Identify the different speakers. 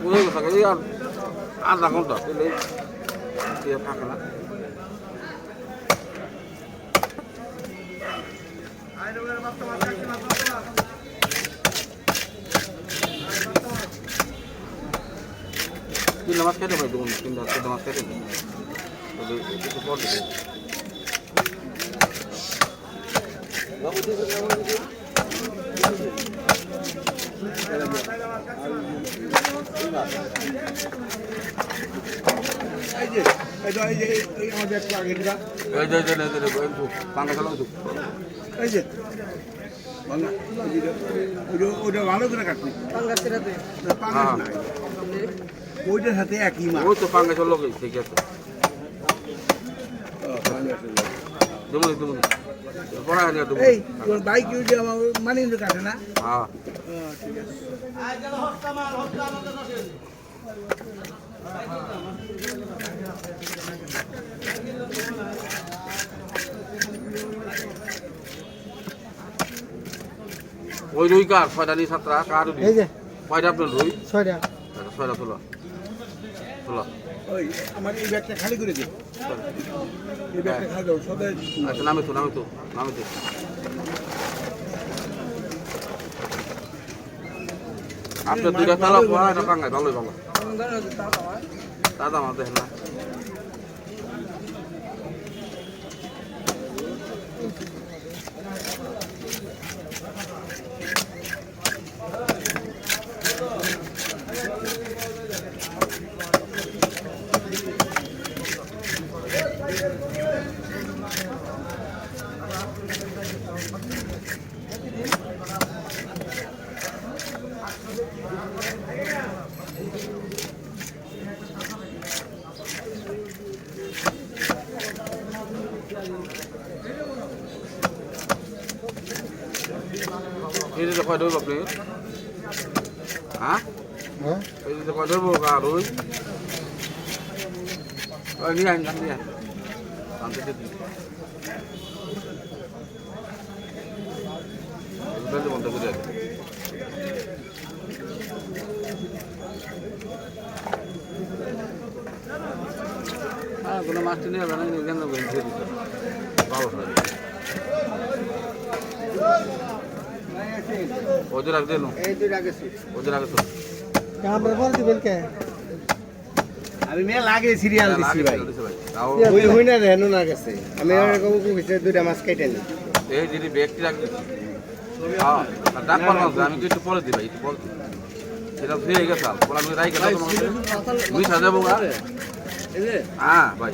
Speaker 1: ওই থাকে এই আর আধা ঘন্টা তাহলে থাকে না তিন মাস কেটে ভাই দেখুন 3 মাস কেটে একটু পর দেবে
Speaker 2: ভালো করে কাটনি ওইটার সাথে একই মাছ
Speaker 1: ওই তো পাঙ্গাসের লোক ঠিক আছে
Speaker 2: এই তোমার বাইক ইউজ আমার মানি কিন্তু কাটে না
Speaker 1: হ্যাঁ
Speaker 2: ঠিক আছে
Speaker 1: ওই রুই কার 6টা নি 7টা কার
Speaker 3: এই যে
Speaker 1: কয়টা আপনার রুই
Speaker 3: 6টা
Speaker 1: 6টা তোলা
Speaker 2: ওই আমার এই ব্যাগটা খালি করে দিও এই ব্যাগটা খালি দাও সদাই
Speaker 1: আচ্ছা নামে তো আপনার দুইটা তালা পোয়া এটা কাঙ্গাই ভালোই ভালো দাদা আমার দেখেন না এই যে কয় ধরবো আপনি হ্যাঁ এই যে কয় ধরবো আর ওই নিয়ে আন আনতে বন্ধ করে হ্যাঁ কোনো মাছটি নিয়ে যাবে না কেন ভালো ওদের রাখ দেন ওদের আগে তো
Speaker 3: আমরা বল দিবেন কে
Speaker 2: আমি মেয়ে লাগে সিরিয়াল দিছি ভাই হই না রে না গেছে আমি এরকম কইছে দুইটা মাছ কাইটা নি
Speaker 1: এই যদি ব্যক্তি রাখ দিছি হ্যাঁ ডাক পারলাম আমি একটু পরে দিই ভাই একটু পরে দিই সেটা ফিরে গেছে পরে আমি রাই গেলাম তুমি সাজাবো এই যে হ্যাঁ ভাই